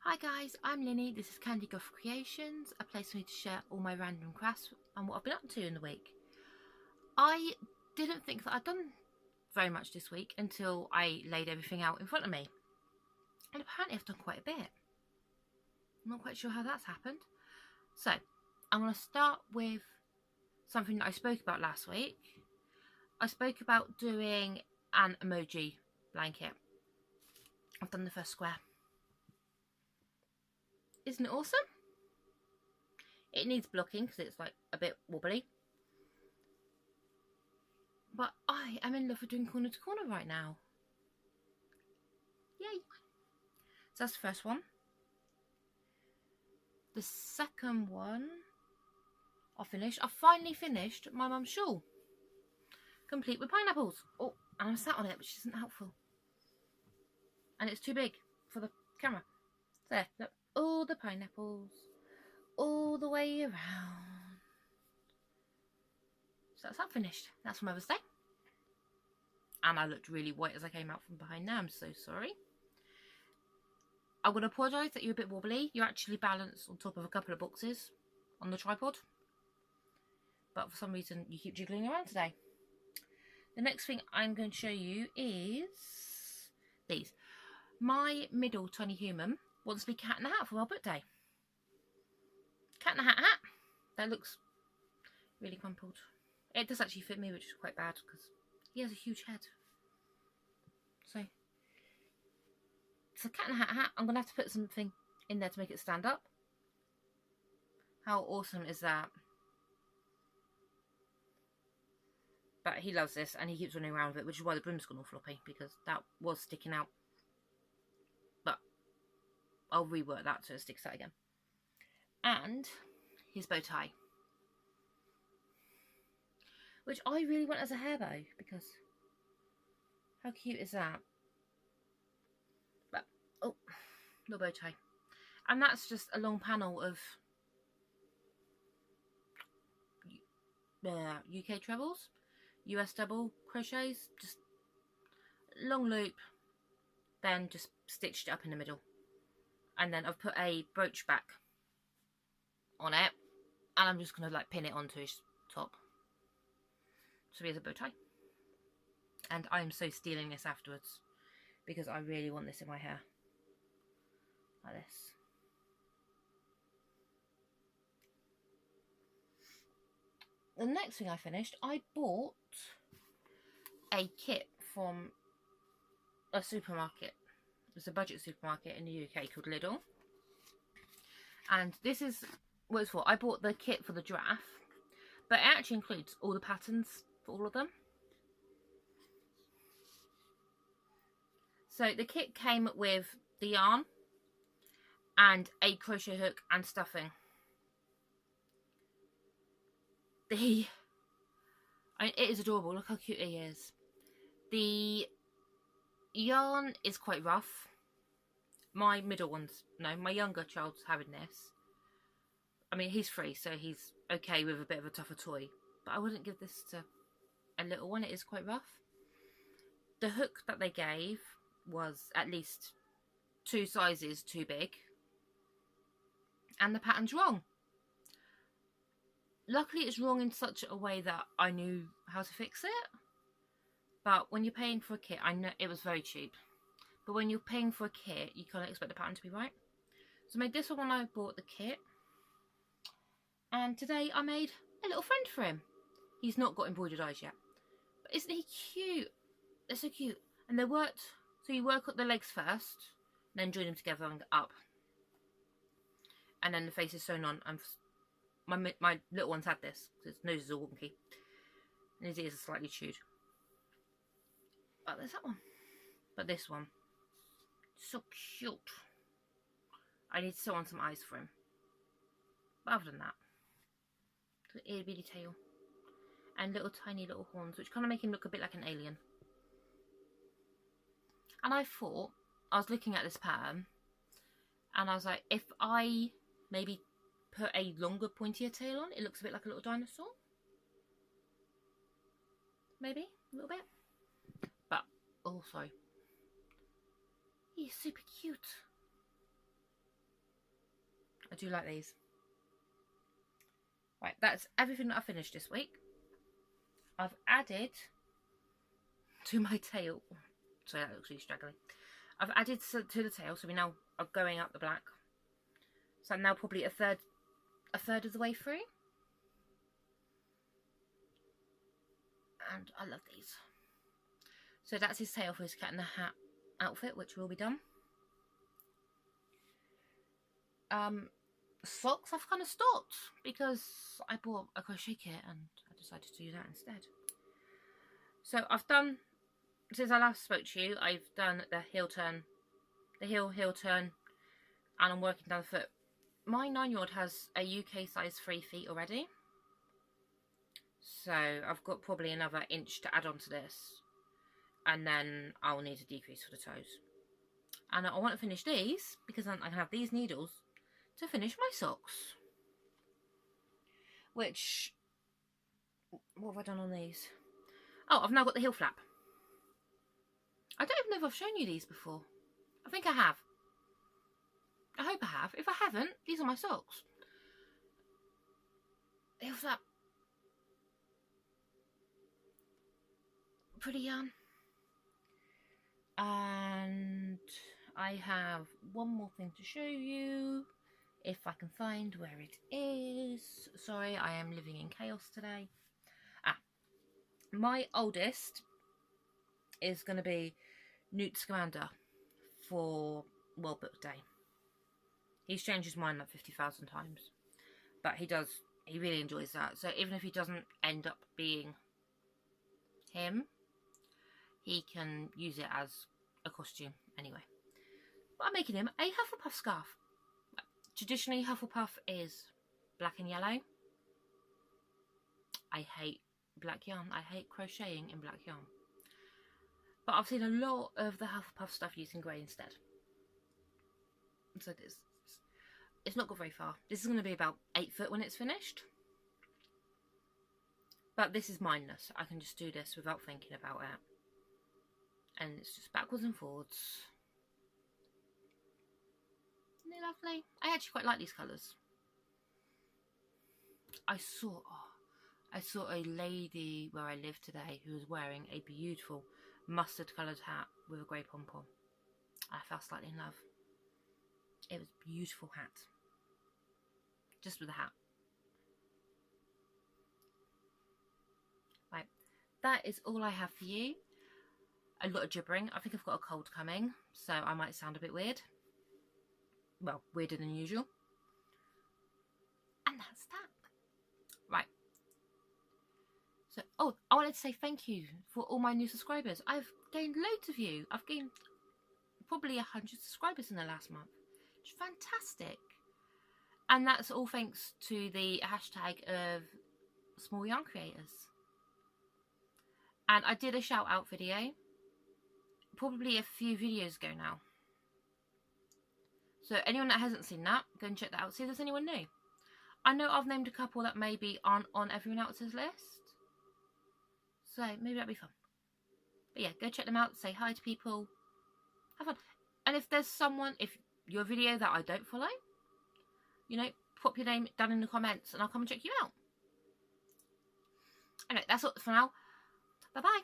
Hi guys, I'm Linny. This is Candy Goth Creations, a place for me to share all my random crafts and what I've been up to in the week. I didn't think that I'd done very much this week until I laid everything out in front of me. And apparently I've done quite a bit. I'm not quite sure how that's happened. So, I'm going to start with something that I spoke about last week. I spoke about doing an emoji blanket. I've done the first square. Isn't it awesome? It needs blocking because it's like a bit wobbly. But I am in love with doing corner to corner right now. Yay! So that's the first one. The second one I finished. I finally finished my mum's shawl. Complete with pineapples. Oh, and I'm sat on it, which isn't helpful. And it's too big for the camera. There, look. All the pineapples. All the way around. So that's that finished. That's for Mother's Day. And I looked really white as I came out from behind now. I'm so sorry. I'm going to apologise that you're a bit wobbly. You're actually balanced on top of a couple of boxes on the tripod. But for some reason you keep jiggling around today. The next thing I'm going to show you is these. My middle tiny human wants to be Cat in the Hat for World Book Day. Cat in the Hat hat. That looks really crumpled. It does actually fit me, which is quite bad because he has a huge head. So Cat in the Hat hat. I'm going to have to put something in there to make it stand up. How awesome is that? But he loves this and he keeps running around with it, which is why the broom's gone all floppy, because that was sticking out. But I'll rework that so it sticks out again. And his bow tie, which I really want as a hair bow, because how cute is that? But, oh, little bow tie. And that's just a long panel of UK trebles, US double crochets, just long loop, then just stitched it up in the middle. And then I've put a brooch back on it, and I'm just going to like pin it onto his top. So he has a bow tie. And I'm so stealing this afterwards, because I really want this in my hair. Like this. The next thing I finished, I bought a kit from a supermarket. It's a budget supermarket in the UK called Lidl. And this is what it's for. I bought the kit for the giraffe, but it actually includes all the patterns for all of them. So the kit came with the yarn and a crochet hook and stuffing. It is adorable. Look how cute he is. The yarn is quite rough. My middle one's, no, my younger child's having this. I mean, he's 3, so he's okay with a bit of a tougher toy. But I wouldn't give this to a little one. It is quite rough. The hook that they gave was at least 2 sizes too big. And the pattern's wrong. Luckily, it's wrong in such a way that I knew how to fix it. But when you're paying for a kit, I know it was very cheap. But when you're paying for a kit, you can't expect the pattern to be right. So I made this one when I bought the kit. And today I made a little friend for him. He's not got embroidered eyes yet. But isn't he cute? They're so cute. And they worked, so you work up the legs first, then join them together and up. And then the face is sewn on. And my little one's had this, because his nose is all wonky. And his ears are slightly chewed. But there's that one. But this one, so cute. I need to sew on some eyes for him. But other than that, the itty bitty tail. And little tiny little horns, which kind of make him look a bit like an alien. And I thought, I was looking at this pattern, and I was like, if I maybe put a longer, pointier tail on, it looks a bit like a little dinosaur. Maybe, a little bit. But also, he's super cute. I do like these. Right, that's everything that I finished this week. I've added to my tail. So that looks really straggly. I've added to the tail, so we now are going up the black. So I'm now probably a third of the way through. And I love these. So that's his tail for his cat in the hat outfit, which will be done. Socks I've kind of stopped because I bought a crochet kit and I decided to do that instead. So I've done, since I last spoke to you, I've done the heel turn, heel turn, and I'm working down the foot. My 9-year-old has a UK size 3 feet already. So I've got probably another inch to add on to this. And then I'll need a decrease for the toes. And I want to finish these because then I can have these needles to finish my socks. Which, what have I done on these? Oh, I've now got the heel flap. I don't even know if I've shown you these before. I think I have. I hope I have. If I haven't, these are my socks. Heel flap. Pretty yarn. And I have one more thing to show you. If I can find where it is. Sorry, I am living in chaos today. My oldest is going to be Newt Scamander for World Book Day. He's changed his mind like 50,000 times. But he really enjoys that. So even if he doesn't end up being him, he can use it as a costume anyway. But I'm making him a Hufflepuff scarf. Traditionally, Hufflepuff is black and yellow. I hate black yarn. I hate crocheting in black yarn. But I've seen a lot of the Hufflepuff stuff using grey instead. So it's not got very far. This is going to be about 8 foot when it's finished. But this is mindless. I can just do this without thinking about it. And it's just backwards and forwards. Isn't it lovely? I actually quite like these colours. I saw a lady where I live today who was wearing a beautiful mustard coloured hat with a grey pom-pom. I fell slightly in love. It was a beautiful hat. Just with a hat. Right, that is all I have for you. A lot of gibbering. I think I've got a cold coming, so I might sound a bit weird. Well, weirder than usual. And that's that. Right. So, oh, I wanted to say thank you for all my new subscribers. I've gained loads of you. I've gained probably 100 subscribers in the last month. It's fantastic. And that's all thanks to the hashtag of Small Yarn Creators. And I did a shout out video probably a few videos ago now. So anyone that hasn't seen that, go and check that out. See if there's anyone new. I know I've named a couple that maybe aren't on everyone else's list. So maybe that'd be fun. But yeah, go check them out. Say hi to people. Have fun. And if there's someone, if your video that I don't follow, you know, pop your name down in the comments and I'll come and check you out. Anyway, that's all for now. Bye-bye.